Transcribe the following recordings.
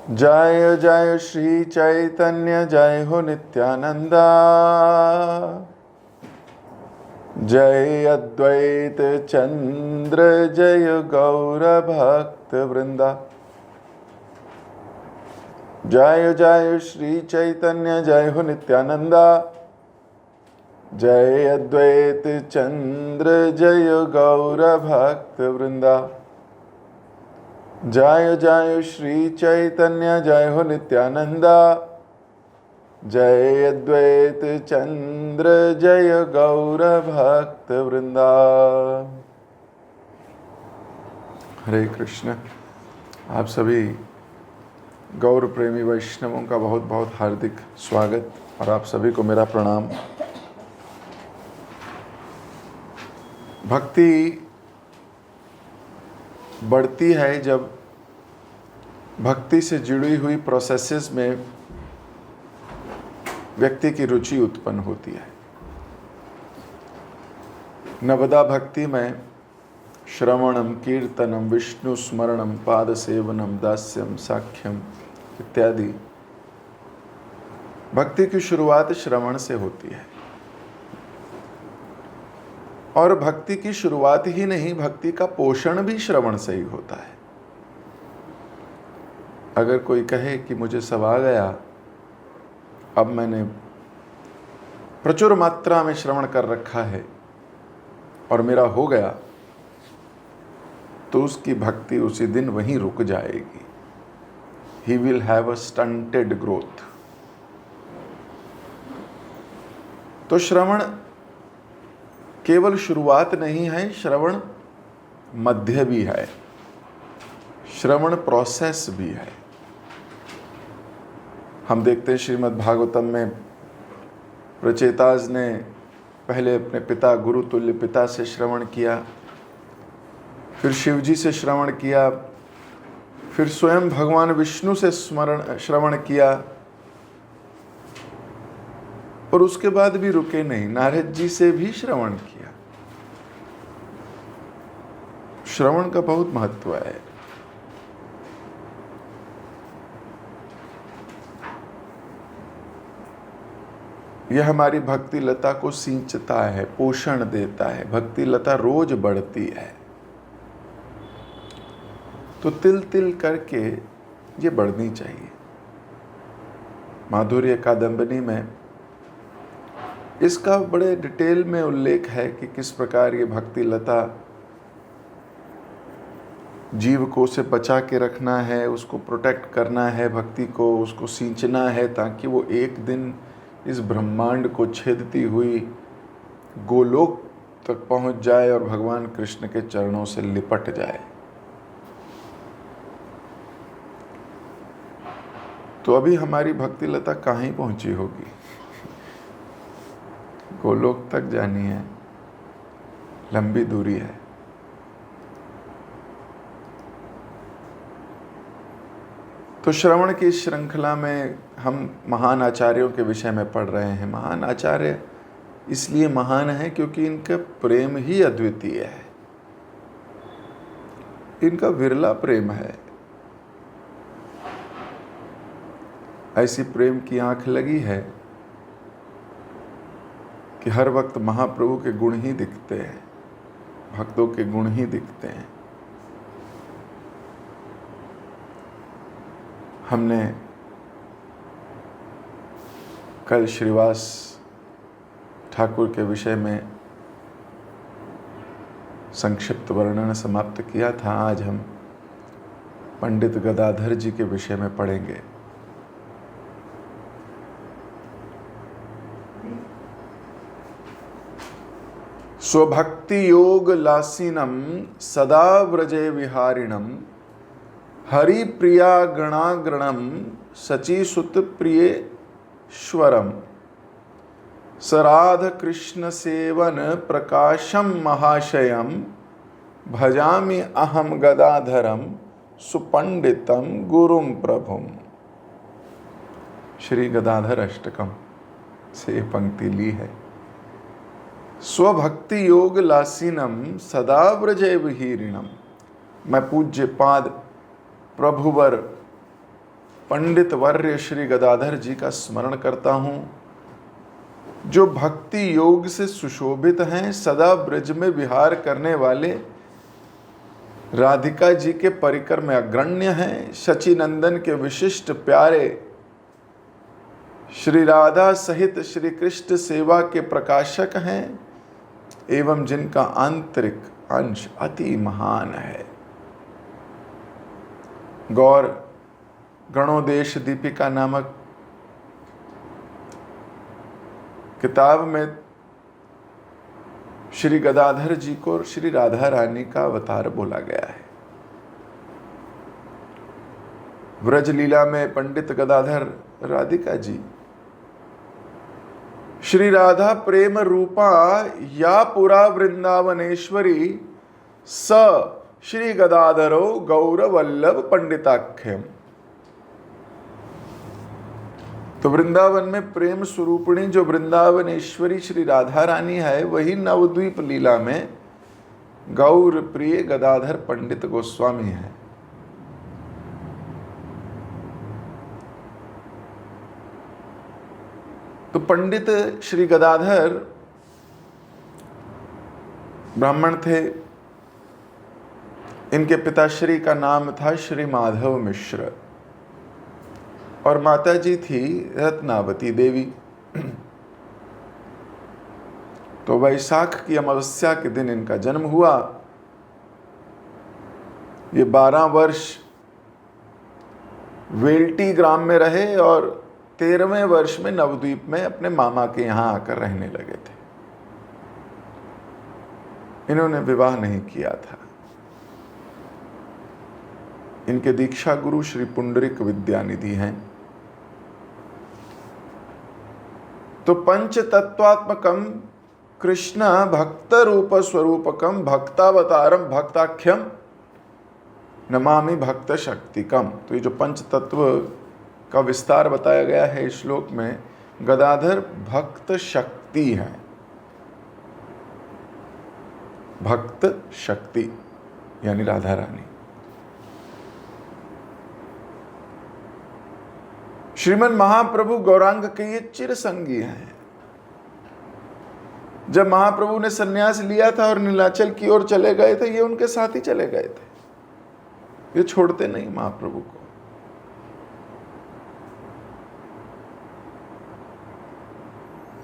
जय जय श्री चैतन्य जय हो नित्यानंदा। जय अद्वैत चंद्र जय गौर भक्त वृंदा। जय जय श्री चैतन्य जय हो नित्यानंदा। जय अद्वैत चंद्र जय गौर भक्त वृंदा। जय जय श्री चैतन्य जय हो नित्यानंदा। जय अद्वैत चंद्र जय गौर भक्त वृंदा। हरे कृष्ण। आप सभी गौर प्रेमी वैष्णवों का बहुत बहुत हार्दिक स्वागत और आप सभी को मेरा प्रणाम। भक्ति बढ़ती है जब भक्ति से जुड़ी हुई प्रोसेसेस में व्यक्ति की रुचि उत्पन्न होती है। नवदा भक्ति में श्रवणम कीर्तनम विष्णु स्मरणम पाद सेवनम दास्यम साख्यम इत्यादि भक्ति की शुरुआत श्रवण से होती है। और भक्ति की शुरुआत ही नहीं, भक्ति का पोषण भी श्रवण से ही होता है। अगर कोई कहे कि मुझे सब आ गया, अब मैंने प्रचुर मात्रा में श्रवण कर रखा है और मेरा हो गया, तो उसकी भक्ति उसी दिन वहीं रुक जाएगी। He will have a stunted growth। तो श्रवण केवल शुरुआत नहीं है, श्रवण मध्य भी है, श्रवण प्रोसेस भी है। हम देखते हैं श्रीमद् भागवतम में प्रचेताज ने पहले अपने पिता गुरु तुल्य पिता से श्रवण किया, फिर शिवजी से श्रवण किया, फिर स्वयं भगवान विष्णु से श्रवण किया और उसके बाद भी रुके नहीं, नारद जी से भी श्रवण किया। श्रवण का बहुत महत्व है। यह हमारी भक्ति लता को सींचता है, पोषण देता है। भक्ति लता रोज बढ़ती है, तो तिल तिल करके ये बढ़नी चाहिए। माधुर्य कादंबनी में इसका बड़े डिटेल में उल्लेख है कि किस प्रकार ये भक्ति लता जीव को उसे बचा के रखना है, उसको प्रोटेक्ट करना है, भक्ति को उसको सींचना है, ताकि वो एक दिन इस ब्रह्मांड को छेदती हुई गोलोक तक पहुंच जाए और भगवान कृष्ण के चरणों से लिपट जाए। तो अभी हमारी भक्ति लता कहाँ पहुंची होगी? गोलोक तक जानी है, लंबी दूरी है। तो श्रवण की श्रृंखला में हम महान आचार्यों के विषय में पढ़ रहे हैं। महान आचार्य इसलिए महान है क्योंकि इनका प्रेम ही अद्वितीय है, इनका विरला प्रेम है। ऐसी प्रेम की आंख लगी है कि हर वक्त महाप्रभु के गुण ही दिखते हैं, भक्तों के गुण ही दिखते हैं। हमने कल श्रीवास ठाकुर के विषय में संक्षिप्त वर्णन समाप्त किया था। आज हम पंडित गदाधर जी के विषय में पढ़ेंगे। स्वभक्ति योग लासीनम सदा व्रजे विहारिणम हरि प्रिया गणाग्रणम सचीसुत प्रियेश्वरम सराध कृष्ण सेवन प्रकाशम महाशयम भजामि अहम गदाधरम सुपंडितम गुरुम प्रभुम। श्री गदाधर अष्टकम से पंक्ति ली है। स्वभक्ति योग लासीनम सदा व्रजे विहीरिणम। मैं पूज्य पाद प्रभुवर पंडित वर्य श्री गदाधर जी का स्मरण करता हूँ, जो भक्ति योग से सुशोभित हैं, सदा ब्रज में विहार करने वाले राधिका जी के परिकर में अग्रण्य हैं, शची नंदन के विशिष्ट प्यारे श्री राधा सहित श्री कृष्ण सेवा के प्रकाशक हैं, एवं जिनका आंतरिक अंश अति महान है। गौर गणोदेश दीपिका नामक किताब में श्री गदाधर जी को श्री राधा रानी का अवतार बोला गया है। व्रज लीला में पंडित गदाधर राधिका जी श्री राधा प्रेम रूपा या पुरा वृंदावनेश्वरी स श्री गदाधरो गौरवल्लभ पंडिताख्यम। तो वृंदावन में प्रेम स्वरूपिणी जो वृंदावनेश्वरी श्री राधा रानी है, वही नवद्वीप लीला में गौर प्रिय गदाधर पंडित गोस्वामी है। तो पंडित श्री गदाधर ब्राह्मण थे। इनके पिताश्री का नाम था श्री माधव मिश्र और माता जी थी रत्नावती देवी। तो वैशाख की अमावस्या के दिन इनका जन्म हुआ। ये 12 वर्ष वेल्टी ग्राम में रहे और 13वें वर्ष में नवद्वीप में अपने मामा के यहां आकर रहने लगे थे। इन्होंने विवाह नहीं किया था। इनके दीक्षा गुरु श्री पुंडरिक विद्यानिधि हैं। तो पंच तत्वात्मकम कृष्ण भक्त रूप स्वरूपकम भक्तावतारम भक्ताख्यम नमामि भक्त शक्तिकम। तो ये जो पंच तत्व का विस्तार बताया गया है इस श्लोक में, गदाधर भक्त शक्ति है। भक्त शक्ति यानी राधा रानी। श्रीमन महाप्रभु गौरांग के ये चिर संगी हैं। जब महाप्रभु ने सन्यास लिया था और नीलाचल की ओर चले गए थे, ये उनके साथ ही चले गए थे। ये छोड़ते नहीं महाप्रभु को।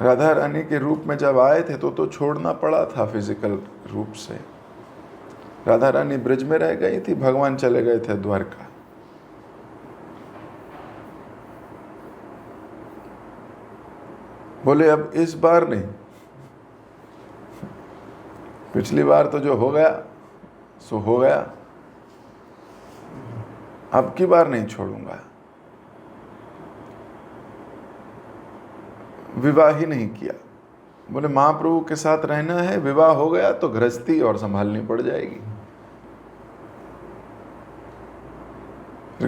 राधा रानी के रूप में जब आए थे तो छोड़ना पड़ा था फिजिकल रूप से। राधा रानी ब्रज में रह गई थी, भगवान चले गए थे द्वारका। बोले अब इस बार नहीं, पिछली बार तो जो हो गया सो हो गया, अब की बार नहीं छोड़ूंगा। विवाह ही नहीं किया। बोले महाप्रभु के साथ रहना है, विवाह हो गया तो गृहस्थी और संभालनी पड़ जाएगी।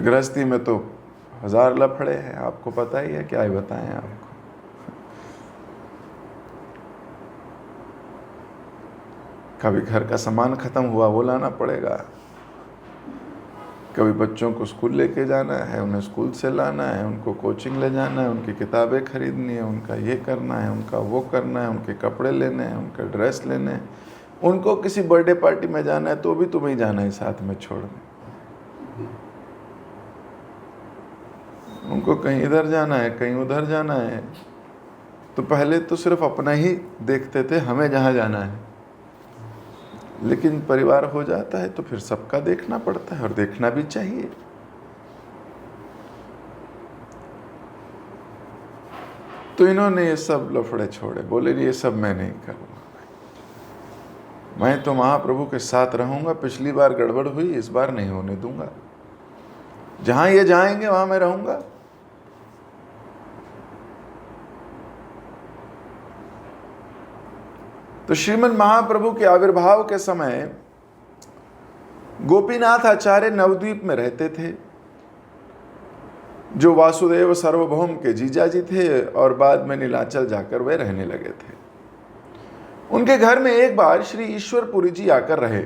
गृहस्थी में तो 1000 लफड़े हैं, आपको पता ही है, क्या ही बताएं आपको। कभी घर का सामान खत्म हुआ वो लाना पड़ेगा, कभी बच्चों को स्कूल लेके जाना है, उन्हें स्कूल से लाना है, उनको कोचिंग ले जाना है, उनकी किताबें खरीदनी है, उनका ये करना है, उनका वो करना है, उनके कपड़े लेने हैं, उनका ड्रेस लेने हैं, उनको किसी बर्थडे पार्टी में जाना है तो भी तुम्हें जाना है साथ में छोड़ने, उनको कहीं इधर जाना है कहीं उधर जाना है। तो पहले तो सिर्फ अपना ही देखते थे, हमें जहाँ जाना है, लेकिन परिवार हो जाता है तो फिर सबका देखना पड़ता है और देखना भी चाहिए। तो इन्होंने ये सब लफड़े छोड़े। बोले ये सब मैं नहीं करूँगा, मैं तो महाप्रभु के साथ रहूँगा। पिछली बार गड़बड़ हुई, इस बार नहीं होने दूंगा। जहाँ ये जाएंगे वहाँ मैं रहूँगा। तो श्रीमन महाप्रभु के आविर्भाव के समय गोपीनाथ आचार्य नवद्वीप में रहते थे, जो वासुदेव सार्वभौम के जीजाजी थे और बाद में नीलाचल जाकर वे रहने लगे थे। उनके घर में एक बार श्री ईश्वरपुरी जी आकर रहे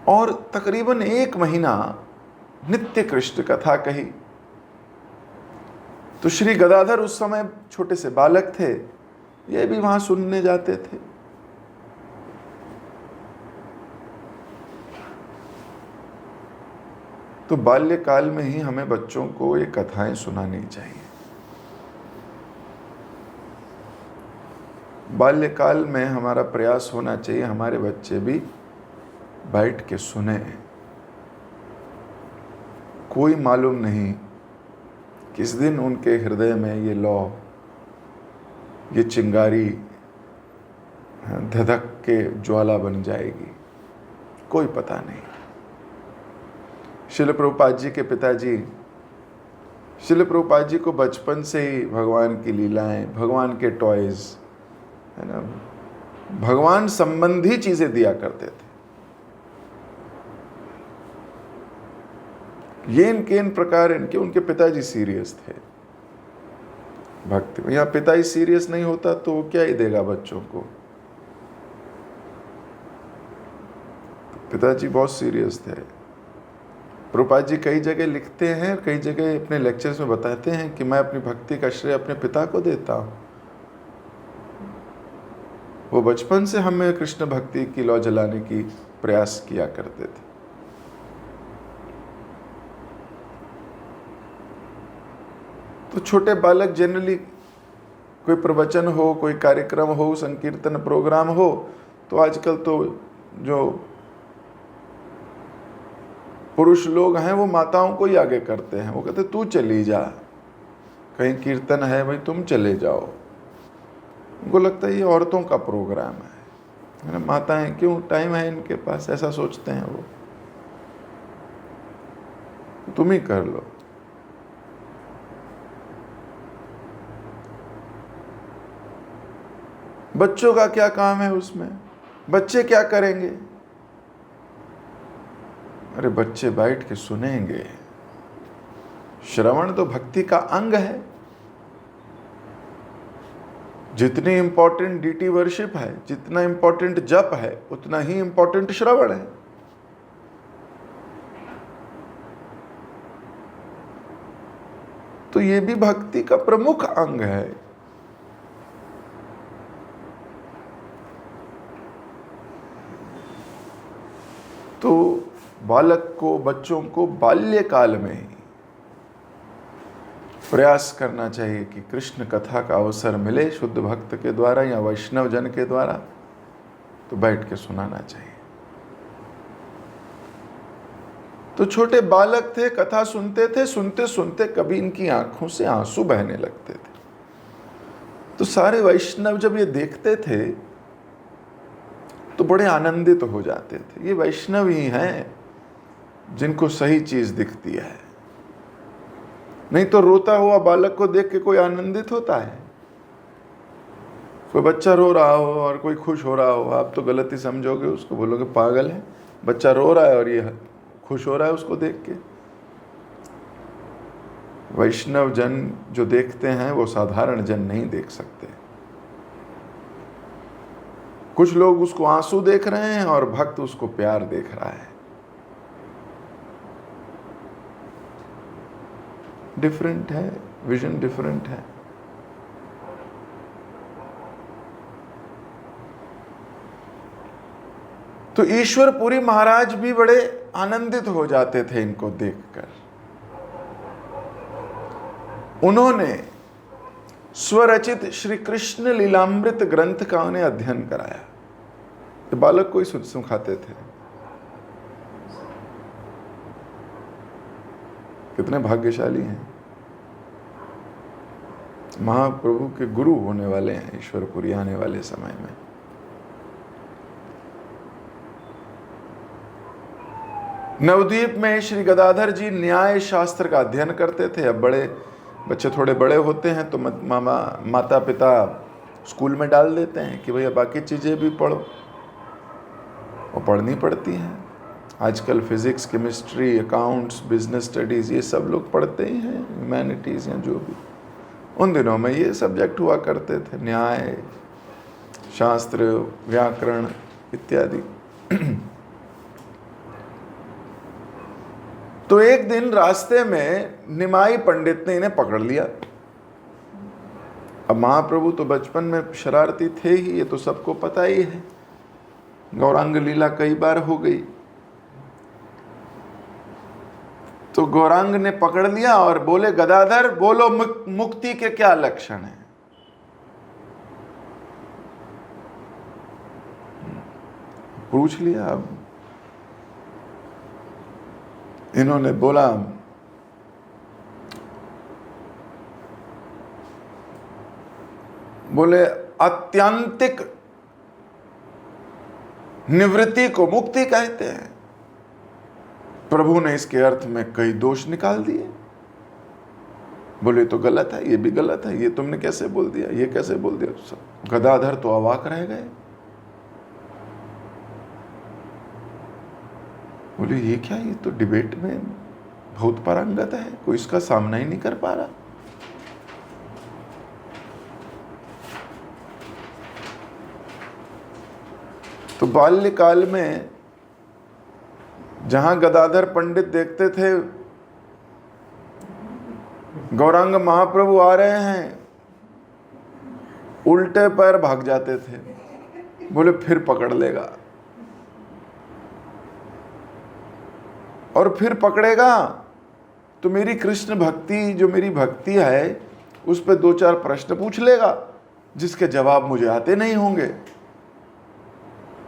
और तकरीबन 1 महीना नित्य कृष्ण कथा कही। तो श्री गदाधर उस समय छोटे से बालक थे, ये भी वहां सुनने जाते थे। तो बाल्यकाल में ही हमें बच्चों को ये कथाएं सुनानी चाहिए। बाल्यकाल में हमारा प्रयास होना चाहिए हमारे बच्चे भी बैठ के सुने। कोई मालूम नहीं किस दिन उनके हृदय में ये लौ, ये चिंगारी धधक के ज्वाला बन जाएगी, कोई पता नहीं। श्रील प्रभुपाद जी के पिताजी, श्रील प्रभुपाद जी को बचपन से ही भगवान की लीलाएं, भगवान के टॉयज, है ना, भगवान संबंधी चीजें दिया करते थे। ये इनके इन प्रकार इनके उनके पिताजी सीरियस थे भक्ति में। यहाँ पिता ही सीरियस नहीं होता तो वो क्या ही देगा बच्चों को। पिताजी बहुत सीरियस थे। प्रभुपाद जी कई जगह लिखते हैं, कई जगह अपने लेक्चर्स में बताते हैं कि मैं अपनी भक्ति का श्रेय अपने पिता को देता हूं। वो बचपन से हमें कृष्ण भक्ति की लौ जलाने की प्रयास किया करते थे। तो छोटे बालक जनरली कोई प्रवचन हो, कोई कार्यक्रम हो, संकीर्तन प्रोग्राम हो, तो आजकल तो जो पुरुष लोग हैं वो माताओं को ही आगे करते हैं। वो कहते तू चली जा, कहीं कीर्तन है भाई तुम चले जाओ। उनको लगता है ये औरतों का प्रोग्राम है ना, माताएं क्यों, टाइम है इनके पास, ऐसा सोचते हैं वो, तुम ही कर लो। बच्चों का क्या काम है उसमें, बच्चे क्या करेंगे? अरे बच्चे बैठ के सुनेंगे। श्रवण तो भक्ति का अंग है। जितनी इंपॉर्टेंट डीटी वर्शिप है, जितना इंपॉर्टेंट जप है, उतना ही इंपॉर्टेंट श्रवण है। तो ये भी भक्ति का प्रमुख अंग है। तो बालक को, बच्चों को बाल्यकाल में ही प्रयास करना चाहिए कि कृष्ण कथा का अवसर मिले शुद्ध भक्त के द्वारा या वैष्णव जन के द्वारा, तो बैठ के सुनाना चाहिए। तो छोटे बालक थे, कथा सुनते थे, सुनते सुनते कभी इनकी आंखों से आंसू बहने लगते थे। तो सारे वैष्णव जब ये देखते थे तो बड़े आनंदित हो जाते थे। ये वैष्णव ही हैं जिनको सही चीज दिखती है। नहीं तो रोता हुआ बालक को देख के कोई आनंदित होता है? कोई बच्चा रो रहा हो और कोई खुश हो रहा हो, आप तो गलत ही समझोगे उसको, बोलोगे पागल है, बच्चा रो रहा है और ये खुश हो रहा है उसको देख के। वैष्णव जन जो देखते हैं वो साधारण जन नहीं देख सकते। कुछ लोग उसको आंसू देख रहे हैं और भक्त उसको प्यार देख रहा है। डिफरेंट है, विजन डिफरेंट है। तो ईश्वरपुरी महाराज भी बड़े आनंदित हो जाते थे इनको देखकर। उन्होंने स्वरचित श्री कृष्ण लीलामृत ग्रंथ का उन्हें अध्ययन कराया। ये बालक को ही सुखाते थे। कितने भाग्यशाली हैं, महाप्रभु के गुरु होने वाले हैं ईश्वरपुरी आने वाले समय में। नवद्वीप में श्री गदाधर जी न्याय शास्त्र का अध्ययन करते थे। अब बड़े बच्चे थोड़े बड़े होते हैं तो माता पिता स्कूल में डाल देते हैं कि भैया बाकी चीज़ें भी पढ़ो, और पढ़नी पड़ती हैं। आजकल physics, chemistry, accounts, business studies ये सब लोग पढ़ते ही हैं, ह्यूमैनिटीज़ या जो भी। उन दिनों में ये सब्जेक्ट हुआ करते थे, न्याय शास्त्र, व्याकरण इत्यादि। तो एक दिन रास्ते में निमाई पंडित ने इन्हें पकड़ लिया अब महाप्रभु तो बचपन में शरारती थे ही, ये तो सबको पता ही है। गौरांग लीला कई बार हो गई, तो गौरांग ने पकड़ लिया और बोले, गदाधर बोलो मुक्ति के क्या लक्षण हैं। पूछ लिया। अब इन्होंने बोला, बोले आत्यंतिक निवृत्ति को मुक्ति कहते हैं। प्रभु ने इसके अर्थ में कई दोष निकाल दिए। बोले तो गलत है, ये भी गलत है, ये तुमने कैसे बोल दिया, ये कैसे बोल दिया। गदाधर तो अवाक रह गए। बोले ये क्या, ये तो डिबेट में बहुत पारंगत है, कोई इसका सामना ही नहीं कर पा रहा। तो बाल्यकाल में जहां गदाधर पंडित देखते थे गौरांग महाप्रभु आ रहे हैं, उल्टे पैर भाग जाते थे। बोले फिर पकड़ लेगा, और फिर पकड़ेगा तो मेरी कृष्ण भक्ति, जो मेरी भक्ति है, उस पर 2-4 प्रश्न पूछ लेगा जिसके जवाब मुझे आते नहीं होंगे,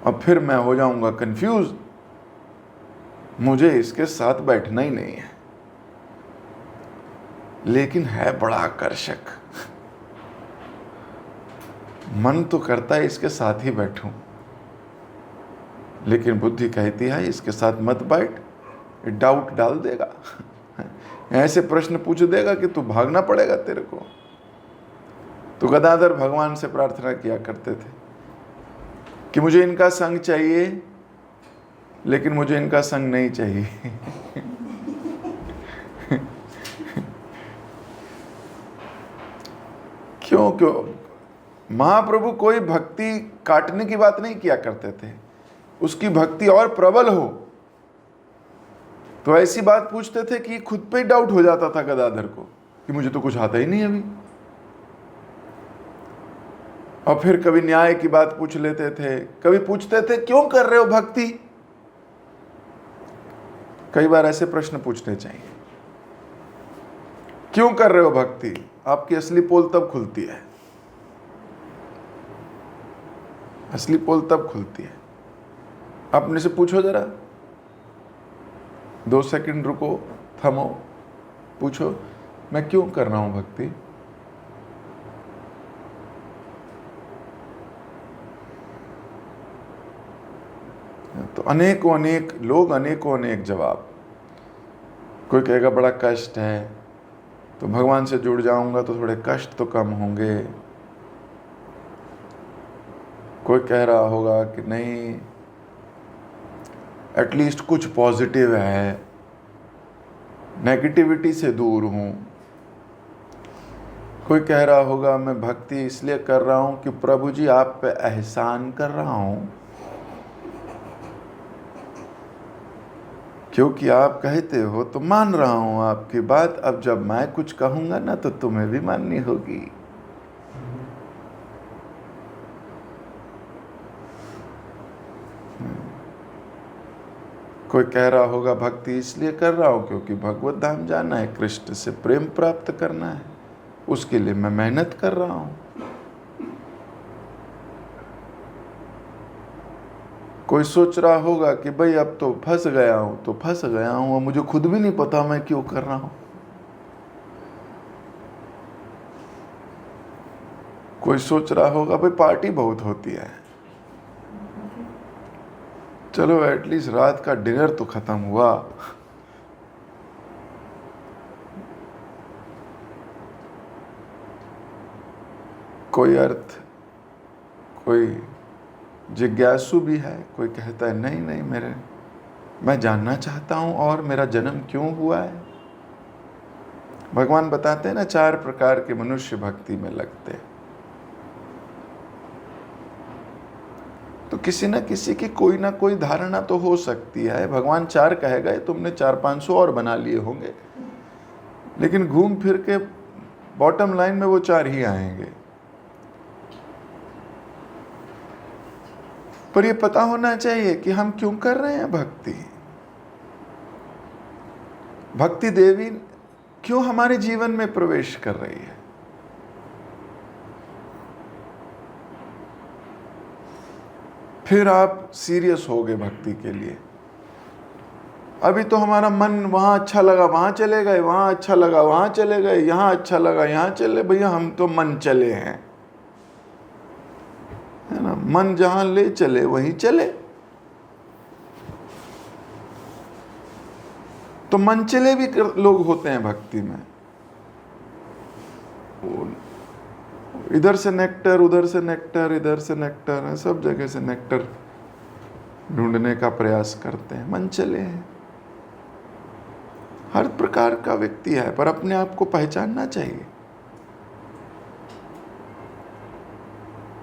और फिर मैं हो जाऊंगा कंफ्यूज। मुझे इसके साथ बैठना ही नहीं है। लेकिन है बड़ा आकर्षक, मन तो करता है इसके साथ ही बैठूं, लेकिन बुद्धि कहती है इसके साथ मत बैठ, डाउट डाल देगा, ऐसे प्रश्न पूछ देगा कि तू भागना पड़ेगा तेरे को। तो गदाधर भगवान से प्रार्थना किया करते थे कि मुझे इनका संग चाहिए, लेकिन मुझे इनका संग नहीं चाहिए। क्यों महाप्रभु कोई भक्ति काटने की बात नहीं किया करते थे, उसकी भक्ति और प्रबल हो तो ऐसी बात पूछते थे कि खुद पे ही डाउट हो जाता था गदाधर को कि मुझे तो कुछ आता ही नहीं अभी। और फिर कभी न्याय की बात पूछ लेते थे, कभी पूछते थे क्यों कर रहे हो भक्ति। कई बार ऐसे प्रश्न पूछने चाहिए, क्यों कर रहे हो भक्ति, आपकी असली पोल तब खुलती है, असली पोल तब खुलती है। अपने से पूछो जरा, 2 सेकंड रुको, थमो, पूछो मैं क्यों कर रहा हूं भक्ति। तो अनेकों अनेक लोग, अनेकों अनेक जवाब। कोई कहेगा बड़ा कष्ट है, तो भगवान से जुड़ जाऊंगा तो थोड़े कष्ट तो कम होंगे। कोई कह रहा होगा कि नहीं, एटलीस्ट कुछ पॉजिटिव है, नेगेटिविटी से दूर हूं। कोई कह रहा होगा मैं भक्ति इसलिए कर रहा हूं कि प्रभु जी आप पे एहसान कर रहा हूं, क्योंकि आप कहते हो तो मान रहा हूं आपकी बात, अब जब मैं कुछ कहूंगा ना तो तुम्हें भी माननी होगी। कोई कह रहा होगा भक्ति इसलिए कर रहा हूं क्योंकि भगवत धाम जाना है, कृष्ण से प्रेम प्राप्त करना है, उसके लिए मैं मेहनत कर रहा हूं। कोई सोच रहा होगा कि भाई अब तो फंस गया हूं, तो फंस गया हूं और मुझे खुद भी नहीं पता मैं क्यों कर रहा हूं। कोई सोच रहा होगा भाई पार्टी बहुत होती है, चलो एटलीस्ट रात का डिनर तो खत्म हुआ। कोई अर्थ, कोई जिज्ञासु भी है, कोई कहता है नहीं नहीं मैं जानना चाहता हूं और मेरा जन्म क्यों हुआ है। भगवान बताते हैं ना 4 प्रकार के मनुष्य भक्ति में लगते हैं। तो किसी न किसी की कोई ना कोई धारणा तो हो सकती है। भगवान 4 कह गए, तुमने 400-500 और बना लिए होंगे, लेकिन घूम फिर के बॉटम लाइन में वो 4 ही आएंगे। पर ये पता होना चाहिए कि हम क्यों कर रहे हैं भक्ति। भक्ति देवी क्यों हमारे जीवन में प्रवेश कर रही है। फिर आप सीरियस हो गए भक्ति के लिए। अभी तो हमारा मन वहां अच्छा लगा वहां चले गए, वहां अच्छा लगा वहां चले गए, यहां अच्छा लगा यहां चले। भैया हम तो मन चले हैं, है ना। मन जहां ले चले वहीं चले। तो मन चले भी लोग होते हैं भक्ति में। इधर से नेक्टर, उधर से नेक्टर, इधर से नेक्टर, सब जगह से नेक्टर ढूंढने का प्रयास करते हैं। मन चले हैं। हर प्रकार का व्यक्ति है, पर अपने आप को पहचानना चाहिए।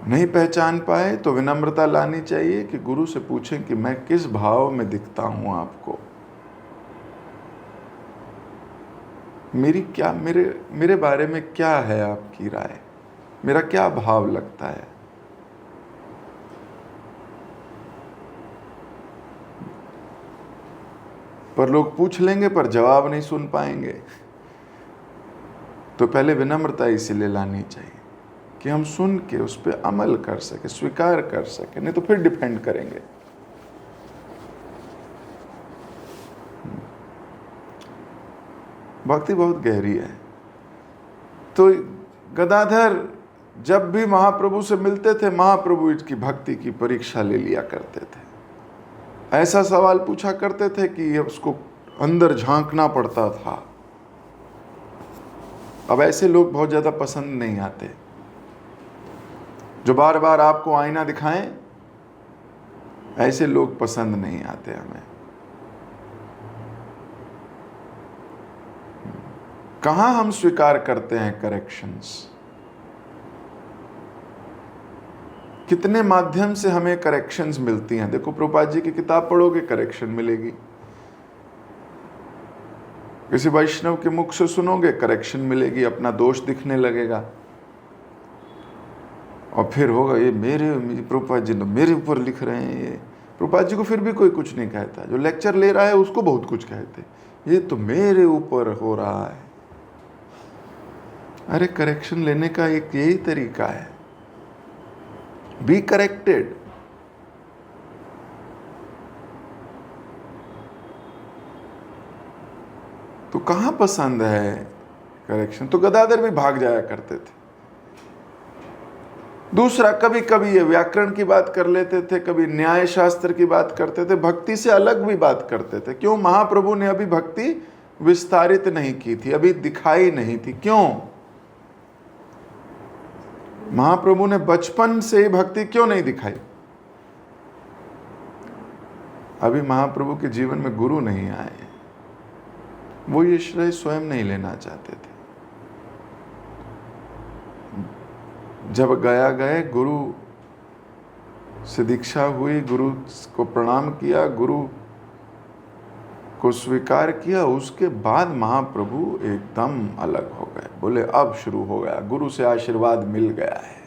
नहीं पहचान पाए तो विनम्रता लानी चाहिए कि गुरु से पूछें कि मैं किस भाव में दिखता हूं आपको। मेरे बारे में क्या है आपकी राय, मेरा क्या भाव लगता है। पर लोग पूछ लेंगे पर जवाब नहीं सुन पाएंगे। तो पहले विनम्रता इसीलिए लानी चाहिए कि हम सुन के उस पर अमल कर सके, स्वीकार कर सके, नहीं तो फिर डिपेंड करेंगे। भक्ति बहुत गहरी है। तो गदाधर जब भी महाप्रभु से मिलते थे, महाप्रभु इसकी भक्ति की परीक्षा ले लिया करते थे। ऐसा सवाल पूछा करते थे कि उसको अंदर झांकना पड़ता था। अब ऐसे लोग बहुत ज्यादा पसंद नहीं आते, जो बार बार आपको आईना दिखाएं। ऐसे लोग पसंद नहीं आते हमें। कहां हम स्वीकार करते हैं करेक्शंस। कितने माध्यम से हमें करेक्शंस मिलती हैं। देखो, प्रभुपाद जी की किताब पढ़ोगे करेक्शन मिलेगी, किसी वैष्णव के मुख से सुनोगे करेक्शन मिलेगी, अपना दोष दिखने लगेगा। और फिर होगा ये प्रभुपाद जी मेरे ऊपर लिख रहे हैं। ये प्रभुपाद जी को फिर भी कोई कुछ नहीं कहता, जो लेक्चर ले रहा है उसको बहुत कुछ कहते, ये तो मेरे ऊपर हो रहा है। अरे करेक्शन लेने का एक यही तरीका है, बी करेक्टेड। तो कहां पसंद है करेक्शन। तो गदाधर भी भाग जाया करते थे। दूसरा, कभी कभी ये व्याकरण की बात कर लेते थे, कभी न्याय शास्त्र की बात करते थे, भक्ति से अलग भी बात करते थे। क्यों? महाप्रभु ने अभी भक्ति विस्तारित नहीं की थी, अभी दिखाई नहीं थी। क्यों? महाप्रभु ने बचपन से भक्ति क्यों नहीं दिखाई? अभी महाप्रभु के जीवन में गुरु नहीं आए, वो ये श्रेय स्वयं नहीं लेना चाहते थे। जब गया गए, गुरु से दीक्षा हुई, गुरु को प्रणाम किया, गुरु को स्वीकार किया, उसके बाद महाप्रभु एकदम अलग हो गए। बोले अब शुरू हो गया, गुरु से आशीर्वाद मिल गया है।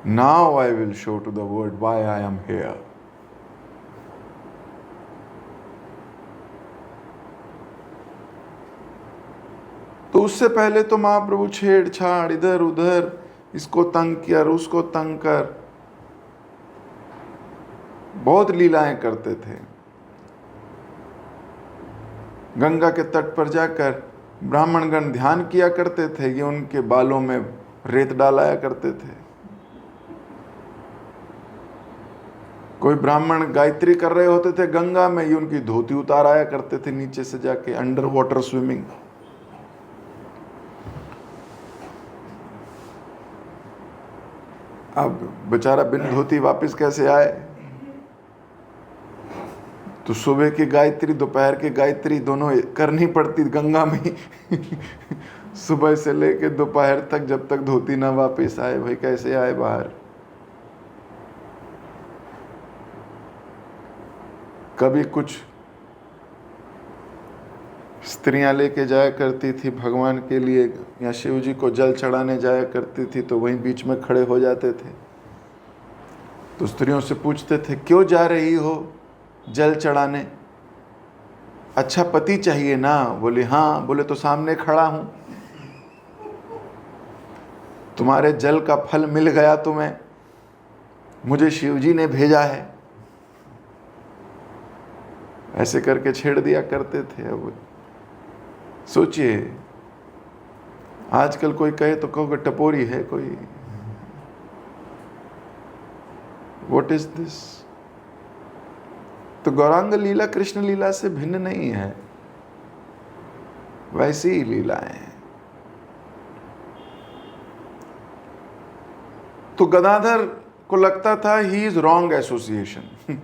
Now I will show to the world why I am here. तो उससे पहले तो महाप्रभु छेड़छाड़, इधर उधर, इसको तंग कर, उसको तंग कर, बहुत लीलाएं करते थे। गंगा के तट पर जाकर ब्राह्मणगण ध्यान किया करते थे, ये उनके बालों में रेत डालाया करते थे। कोई ब्राह्मण गायत्री कर रहे होते थे गंगा में, ये उनकी धोती उतार आया करते थे नीचे से जाके, अंडर वाटर स्विमिंग। अब बेचारा बिन धोती वापस कैसे आए? तो सुबह की गायत्री, दोपहर की गायत्री दोनों करनी पड़ती गंगा में सुबह से लेके दोपहर तक, जब तक धोती ना वापस आए। भाई कैसे आए बाहर? कभी कुछ स्त्रियां लेके जाया करती थी भगवान के लिए, या शिव जी को जल चढ़ाने जाया करती थी, तो वहीं बीच में खड़े हो जाते थे। तो स्त्रियों से पूछते थे, क्यों जा रही हो जल चढ़ाने? अच्छा पति चाहिए ना? बोले हाँ। बोले तो सामने खड़ा हूं, तुम्हारे जल का फल मिल गया तुम्हें, मुझे शिव जी ने भेजा है। ऐसे करके छेड़ दिया करते थे। अब सोचिए, आजकल कोई कहे तो कहोगे टपोरी है कोई। What is this? तो गौरांग लीला कृष्ण लीला से भिन्न नहीं है, वैसी ही लीलाएं हैं। तो गदाधर को लगता था ही इज रॉन्ग एसोसिएशन।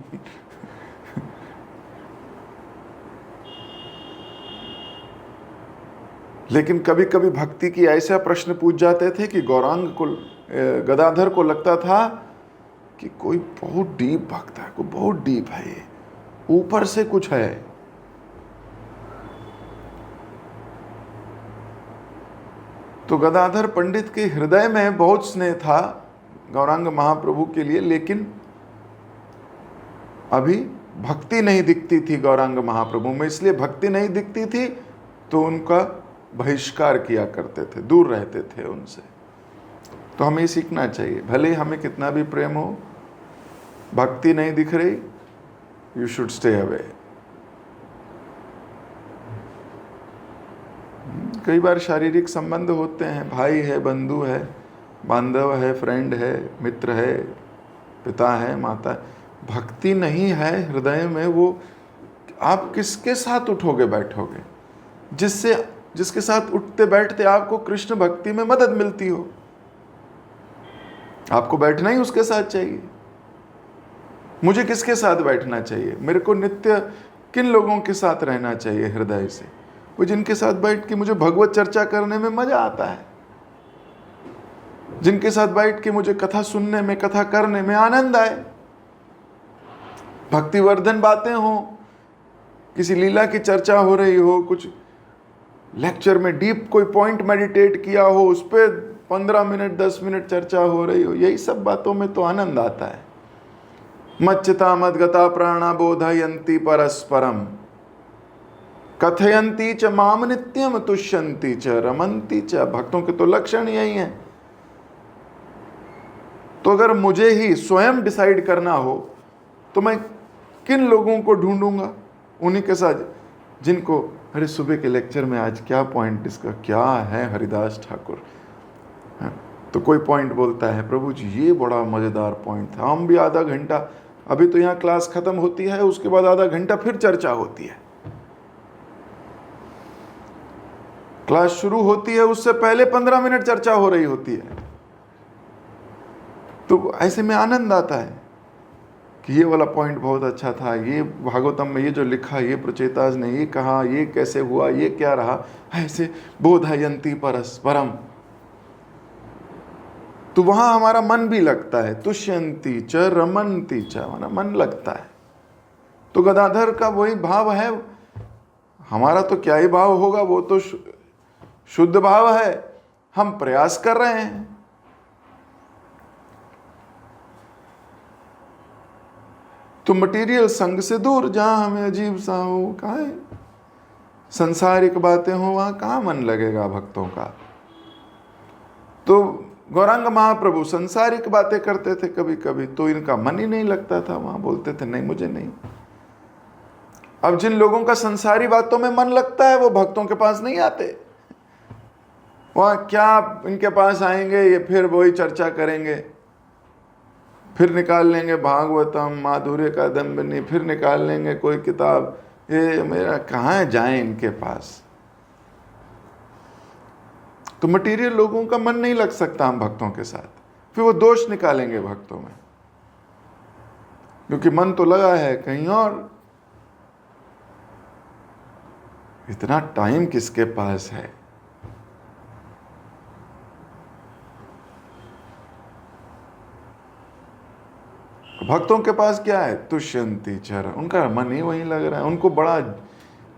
लेकिन कभी कभी भक्ति की ऐसा प्रश्न पूछ जाते थे कि गदाधर को लगता था कि कोई बहुत डीप भक्त है, कोई बहुत डीप है, ये ऊपर से कुछ है। तो गदाधर पंडित के हृदय में बहुत स्नेह था गौरांग महाप्रभु के लिए, लेकिन अभी भक्ति नहीं दिखती थी गौरांग महाप्रभु में। इसलिए भक्ति नहीं दिखती थी तो उनका बहिष्कार किया करते थे, दूर रहते थे उनसे। तो हमें सीखना चाहिए, भले हमें कितना भी प्रेम हो, भक्ति नहीं दिख रही, यू शुड स्टे अवे। कई बार शारीरिक संबंध होते हैं, भाई है, बंधु है, बांधव है, फ्रेंड है, मित्र है, पिता है, माता है, भक्ति नहीं है हृदय में, वो आप किसके साथ उठोगे बैठोगे? जिसके साथ उठते बैठते आपको कृष्ण भक्ति में मदद मिलती हो, आपको बैठना ही उसके साथ चाहिए। मुझे किसके साथ बैठना चाहिए? मेरे को नित्य किन लोगों के साथ रहना चाहिए हृदय से? वो जिनके साथ बैठ के मुझे भगवत चर्चा करने में मजा आता है, जिनके साथ बैठ के मुझे कथा सुनने में, कथा करने में आनंद आए, भक्तिवर्धन बातें हो, किसी लीला की चर्चा हो रही हो, कुछ लेक्चर में डीप कोई पॉइंट मेडिटेट किया हो, उस पर 15 मिनट 10 मिनट चर्चा हो रही हो, यही सब बातों में तो आनंद आता है। मच्चिता मद्गता प्राणा बोधयन्ति परस्परम कथयन्ति च माम नित्यम तुष्यन्ति च रमन्ति च। भक्तों के तो लक्षण यही हैं। तो अगर मुझे ही स्वयं डिसाइड करना हो तो मैं किन लोगों को ढूंढूंगा? उन्हीं के साथ जिनको, अरे सुबह के लेक्चर में आज क्या पॉइंट डिस्कस, क्या है हरिदास ठाकुर, तो कोई पॉइंट बोलता है, प्रभु जी ये बड़ा मजेदार पॉइंट था, हम भी आधा घंटा, अभी तो यहाँ क्लास खत्म होती है, उसके बाद आधा घंटा फिर चर्चा होती है, क्लास शुरू होती है उससे पहले 15 मिनट चर्चा हो रही होती है। तो ऐसे में आनंद आता है कि ये वाला पॉइंट बहुत अच्छा था, ये भागवतम में ये जो लिखा, ये प्रचेताज ने ये कहा, ये कैसे हुआ, ये क्या रहा, ऐसे बोधयन्ति परस्परम। तो वहां हमारा मन भी लगता है, तुष्यन्ति च रमन्ति च, हमारा मन लगता है। तो गदाधर का वही भाव है, हमारा तो क्या ही भाव होगा, वो तो शुद्ध भाव है, हम प्रयास कर रहे हैं। तो मटेरियल संग से दूर, जहां हमें अजीब सा हो, कहाँ है संसारिक बातें हो, वहां कहाँ मन लगेगा भक्तों का। तो गौरांग महाप्रभु संसारिक बातें करते थे कभी कभी, तो इनका मन ही नहीं लगता था, वहां बोलते थे नहीं मुझे नहीं। अब जिन लोगों का संसारी बातों में मन लगता है वो भक्तों के पास नहीं आते, वहां क्या इनके पास आएंगे, ये फिर वही चर्चा करेंगे, फिर निकाल लेंगे भागवतम, माधुर्य का दंबनी, फिर निकाल लेंगे कोई किताब, ये मेरा कहाँ जाए इनके पास। तो मटेरियल लोगों का मन नहीं लग सकता हम भक्तों के साथ, फिर वो दोष निकालेंगे भक्तों में, क्योंकि मन तो लगा है कहीं और। इतना टाइम किसके पास है? भक्तों के पास क्या है? तुष्यन्ति चर, उनका मन ही वहीं लग रहा है, उनको बड़ा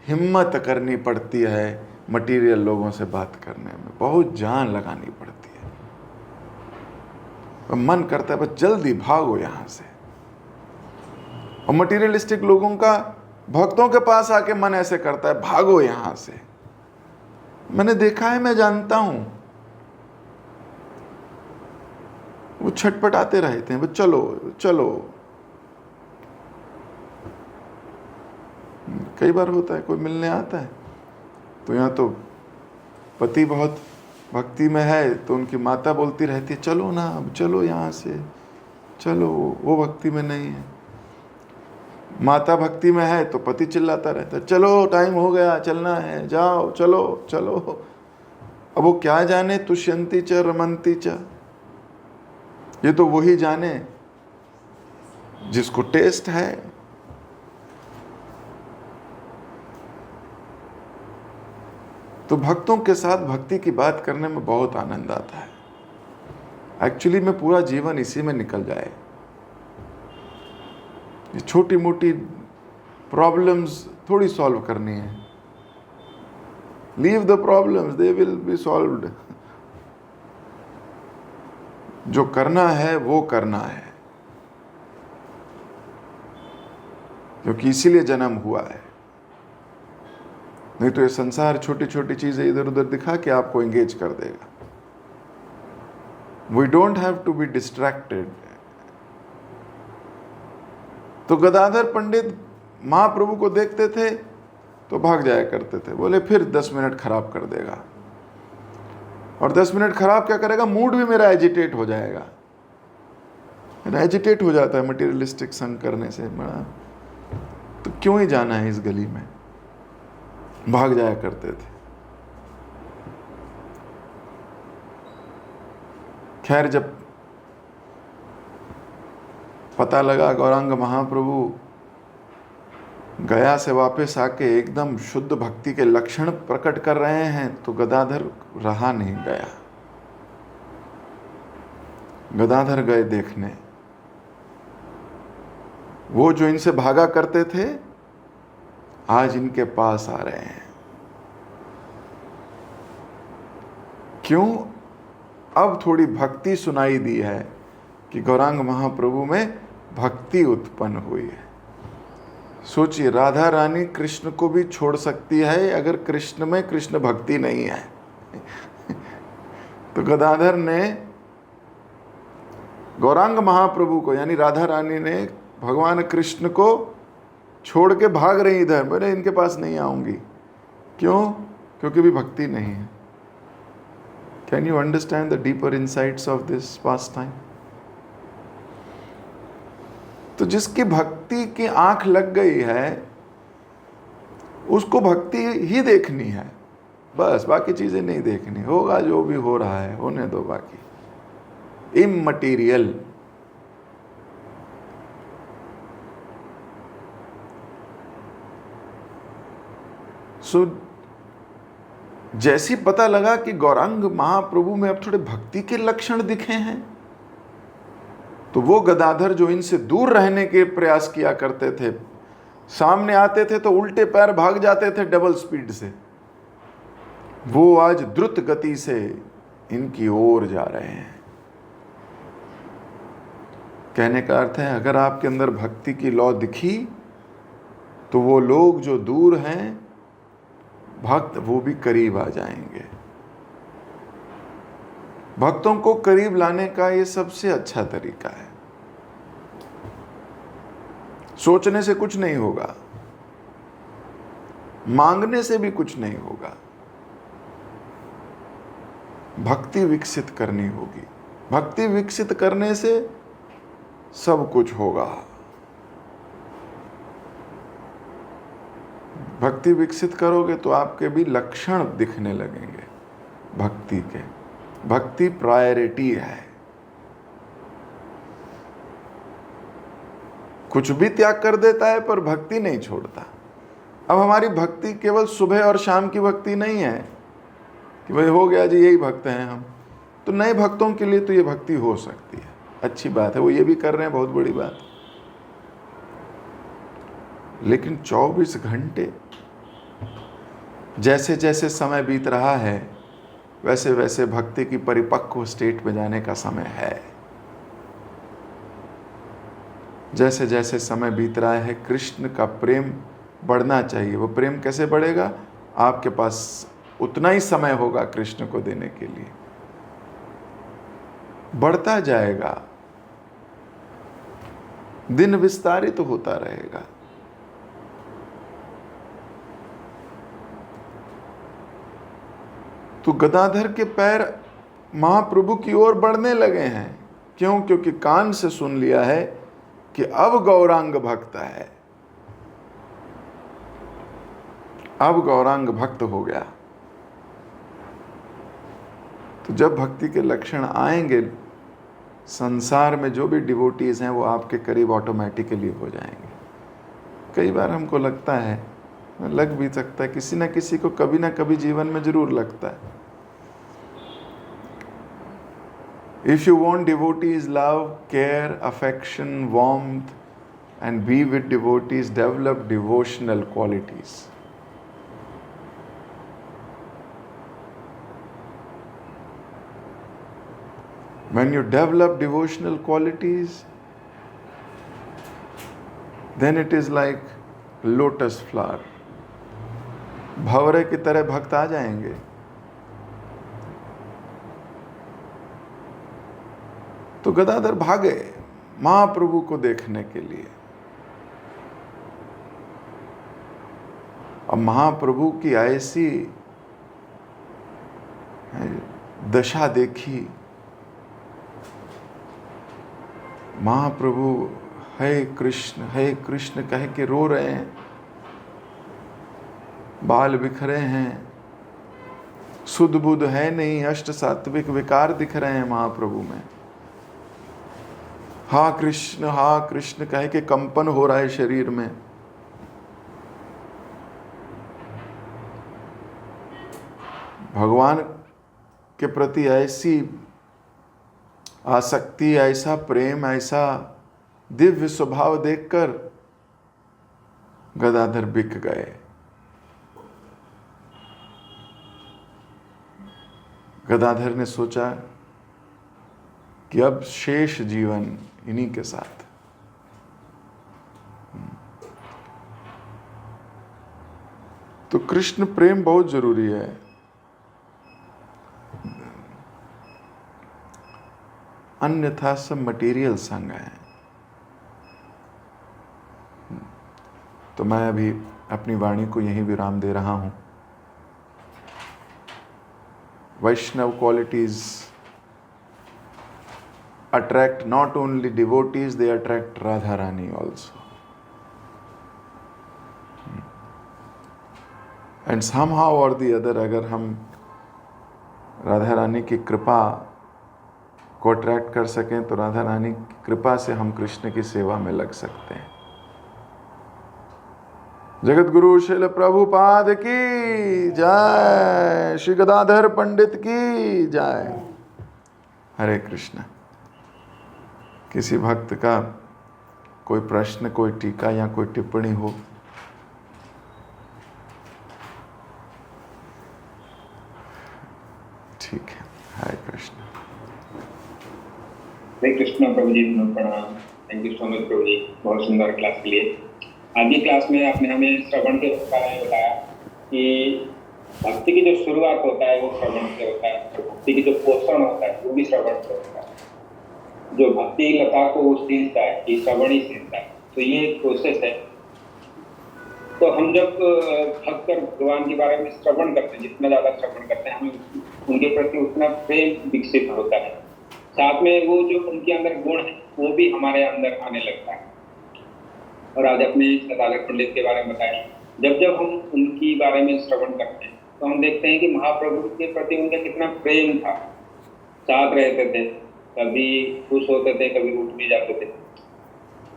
हिम्मत करनी पड़ती है मटेरियल लोगों से बात करने में, बहुत जान लगानी पड़ती है। और मन करता है बस जल्दी भागो यहाँ से। और मटेरियलिस्टिक लोगों का भक्तों के पास आके मन ऐसे करता है भागो यहाँ से। मैंने देखा है, मैं जानता हूं, वो छटपटाते रहते हैं, वो चलो चलो। कई बार होता है कोई मिलने आता है तो यहाँ तो पति बहुत भक्ति में है तो उनकी माता बोलती रहती है चलो ना, अब चलो यहाँ से चलो। वो भक्ति में नहीं है। माता भक्ति में है तो पति चिल्लाता रहता है चलो टाइम हो गया, चलना है, जाओ चलो चलो। अब वो क्या जाने तुष्यंती च रमंती च, ये तो वही जाने जिसको टेस्ट है। तो भक्तों के साथ भक्ति की बात करने में बहुत आनंद आता है। एक्चुअली में पूरा जीवन इसी में निकल जाए। ये छोटी मोटी प्रॉब्लम्स थोड़ी सॉल्व करनी है। Leave the problems, they will be solved. जो करना है वो करना है, क्योंकि इसीलिए जन्म हुआ है। नहीं तो ये संसार छोटी छोटी चीजें इधर उधर दिखा के आपको एंगेज कर देगा। We don't have to be distracted. तो गदाधर पंडित महाप्रभु को देखते थे तो भाग जाया करते थे, बोले फिर 10 मिनट खराब कर देगा। और 10 मिनट खराब क्या करेगा, मूड भी मेरा एजिटेट हो जाएगा। मेरा एजिटेट हो जाता है मटेरियलिस्टिक संग करने से बड़ा, तो क्यों ही जाना है इस गली में। भाग जाया करते थे। खैर जब पता लगा गौरांग महाप्रभु गया से वापस आके एकदम शुद्ध भक्ति के लक्षण प्रकट कर रहे हैं तो गदाधर रहा नहीं गया। गदाधर गए देखने। वो जो इनसे भागा करते थे आज इनके पास आ रहे हैं। क्यों? अब थोड़ी भक्ति सुनाई दी है कि गौरांग महाप्रभु में भक्ति उत्पन्न हुई है। सोचिए, राधा रानी कृष्ण को भी छोड़ सकती है अगर कृष्ण में कृष्ण भक्ति नहीं है। तो गदाधर ने गौरांग महाप्रभु को यानी राधा रानी ने भगवान कृष्ण को छोड़ के भाग रही इधर, बोले इनके पास नहीं आऊंगी। क्यों? क्योंकि भी भक्ति नहीं है। Can you understand the deeper insights of this past time? तो जिसकी भक्ति की आंख लग गई है उसको भक्ति ही देखनी है, बस बाकी चीजें नहीं देखनी। होगा जो भी हो रहा है होने दो, बाकी इममटीरियल। सो जैसी पता लगा कि गौरांग महाप्रभु में अब थोड़े भक्ति के लक्षण दिखे हैं तो वो गदाधर जो इनसे दूर रहने के प्रयास किया करते थे, सामने आते थे तो उल्टे पैर भाग जाते थे डबल स्पीड से, वो आज द्रुत गति से इनकी ओर जा रहे हैं। कहने का अर्थ है अगर आपके अंदर भक्ति की लौ दिखी तो वो लोग जो दूर हैं भक्त वो भी करीब आ जाएंगे। भक्तों को करीब लाने का ये सबसे अच्छा तरीका है। सोचने से कुछ नहीं होगा, मांगने से भी कुछ नहीं होगा, भक्ति विकसित करनी होगी। भक्ति विकसित करने से सब कुछ होगा। भक्ति विकसित करोगे तो आपके भी लक्षण दिखने लगेंगे भक्ति के। भक्ति प्रायोरिटी है। कुछ भी त्याग कर देता है पर भक्ति नहीं छोड़ता। अब हमारी भक्ति केवल सुबह और शाम की भक्ति नहीं है कि भाई हो गया जी यही भक्त हैं हम। तो नए भक्तों के लिए तो ये भक्ति हो सकती है, अच्छी बात है, वो ये भी कर रहे हैं, बहुत बड़ी बात। लेकिन 24 घंटे जैसे जैसे समय बीत रहा है वैसे वैसे भक्ति की परिपक्व स्टेट में जाने का समय है। जैसे जैसे समय बीत रहा है कृष्ण का प्रेम बढ़ना चाहिए। वो प्रेम कैसे बढ़ेगा? आपके पास उतना ही समय होगा कृष्ण को देने के लिए, बढ़ता जाएगा, दिन विस्तारित होता रहेगा। तो गदाधर के पैर महाप्रभु की ओर बढ़ने लगे हैं। क्यों? क्योंकि कान से सुन लिया है कि अब गौरांग भक्त है, अब गौरांग भक्त हो गया। तो जब भक्ति के लक्षण आएंगे, संसार में जो भी डिवोटीज हैं वो आपके करीब ऑटोमेटिकली हो जाएंगे। कई बार हमको लगता है, लग भी सकता है, किसी ना किसी को कभी ना कभी जीवन में जरूर लगता है। If you want devotees' love, care, affection, warmth, and be with devotees, develop devotional qualities. When you develop devotional qualities, then it is like lotus flower. भंवरे की तरह भक्त आ जाएंगे। तो गदाधर भागे महाप्रभु को देखने के लिए। अब महाप्रभु की ऐसी दशा देखी, महाप्रभु हे कृष्ण कह के रो रहे हैं, बाल बिखरे हैं, सुध बुध है नहीं, अष्ट सात्विक विकार दिख रहे हैं महाप्रभु में। हा कृष्ण कह के कंपन हो रहा है शरीर में। भगवान के प्रति ऐसी आसक्ति, ऐसा प्रेम, ऐसा दिव्य स्वभाव देखकर गदाधर बिक गए। गदाधर ने सोचा कि अब शेष जीवन इन्हीं के साथ। तो कृष्ण प्रेम बहुत जरूरी है। अन्यथा सब मटेरियल संग है। तो मैं अभी अपनी वाणी को यहीं विराम दे रहा हूं। वैष्णव qualities attract not only devotees, they attract Radha Rani also. And somehow or the other, अगर हम राधा रानी की कृपा को अट्रैक्ट कर सकें तो राधा रानी की कृपा से हम कृष्ण की सेवा में लग सकते हैं। जगत गुरु श्रील प्रभुपाद की जय, श्री गदाधर पंडित की जय। हरे कृष्ण। किसी भक्त का कोई प्रश्न, कोई टीका या कोई टिप्पणी हो? ठीक है। हरे कृष्ण। हरे कृष्ण प्रभु जी, प्रणाम। थैंक यू सो मच प्रभु जी, बहुत सुंदर क्लास के लिए। आज की क्लास में आपने हमें श्रवण के बारे में बताया कि भक्ति की जो शुरुआत होता है वो श्रवण से होता है, और भक्ति की जो पोषण होता है वो भी श्रवण से होता है। जो भक्ति लता को वो सींचता है, ये श्रवण ही सींचता है। तो ये एक प्रोसेस है। तो हम जब भक्त और भगवान के बारे में श्रवण करते हैं, जितना ज्यादा श्रवण करते हैं, हमें उनके प्रति उतना प्रेम विकसित होता है। साथ में वो जो उनके अंदर गुण है वो भी हमारे अंदर आने लगता है। और आज अपने गदाधर पंडित के बारे में बताया, जब जब हम उनकी बारे में श्रवण करते हैं तो हम देखते हैं कि महाप्रभु के प्रति उनका कितना प्रेम था। साथ रहते थे, कभी खुश होते थे, कभी उठ भी जाते थे।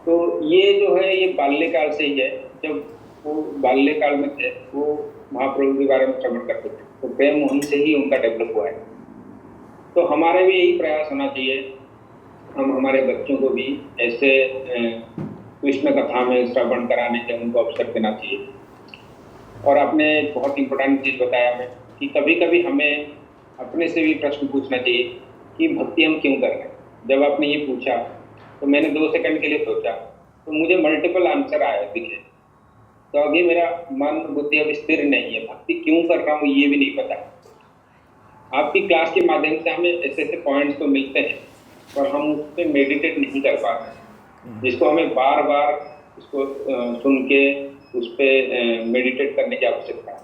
तो ये जो है ये बाल्यकाल से ही है। जब वो बाल्यकाल में थे वो महाप्रभु के बारे में श्रवण करते थे, तो प्रेम वहीं से ही उनका डेवलप हुआ है। तो हमारे भी यही प्रयास होना चाहिए, हम हमारे बच्चों को भी ऐसे कृष्ण कथा में श्रवण कराने के उनको अवसर देना चाहिए। और आपने एक बहुत इंपॉर्टेंट चीज़ बताया हमें कि कभी कभी हमें अपने से भी प्रश्न पूछना चाहिए कि भक्ति हम क्यों कर रहे हैं। जब आपने ये पूछा तो मैंने 2 सेकंड के लिए सोचा, तो मुझे मल्टीपल आंसर आए दिखे। तो अभी मेरा मन बुद्धि अब स्थिर नहीं है, भक्ति क्यों कर रहा हूँ ये भी नहीं पता। आपकी क्लास के माध्यम से हमें ऐसे ऐसे पॉइंट्स तो मिलते हैं और हम उस पर मेडिटेट नहीं कर पा रहे, जिसको हमें बार बार उसको सुन के उस पर मेडिटेट करने की आवश्यकता है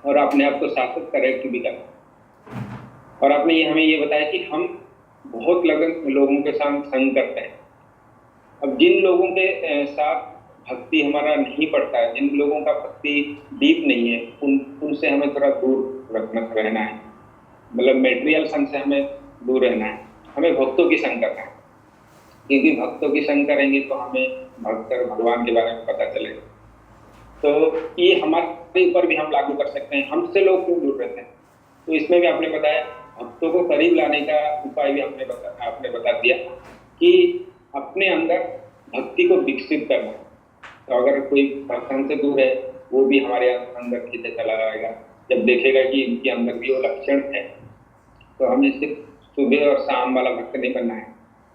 और अपने आप को सार्थक करेक्ट भी करना। और आपने ये हमें ये बताया कि हम बहुत लोगों के साथ संग करते हैं। अब जिन लोगों के साथ भक्ति हमारा नहीं पड़ता है, जिन लोगों का भक्ति डीप नहीं है, उनसे हमें थोड़ा दूर रहना है। मतलब मेटेरियल संग से हमें दूर रहना है, हमें भक्तों की संग करना है, क्योंकि भक्तों की संग करेंगे तो हमें भगवान के बारे में पता चलेगा। तो ये हमारे ऊपर भी हम लागू कर सकते हैं, हमसे लोग क्यों दूर रहते हैं। तो इसमें भी आपने बताया भक्तों को करीब लाने का उपाय भी आपने बता दिया कि अपने अंदर भक्ति को विकसित करना। तो अगर कोई भक्त हमसे दूर है, वो भी हमारे अंदर खींचे चला जाएगा। जब देखेगा कि इनके अंदर भी वो लक्षण है, तो हमें सिर्फ सुबह और शाम वाला भक्त नहीं बनना है,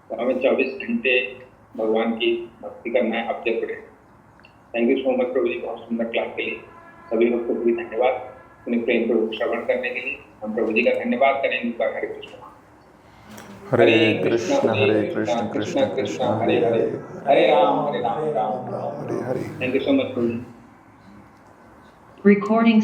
तो हमें 24 घंटे भगवान की भक्ति करना है अब जब करें। थैंक यू सो मच प्रभु जी, बहुत सुंदर क्लास के लिए। सभी भक्तों को भी धन्यवाद उन्हें प्रेम पूर्वक श्रवण करने के लिए। हम प्रभु जी का धन्यवाद करेंगे। Hare Krishna Hare Krishna Krishna Krishna Hare Hare, Hare Ram Ram Ram Hare Hare. Thank you so much प्रभु जी। Recording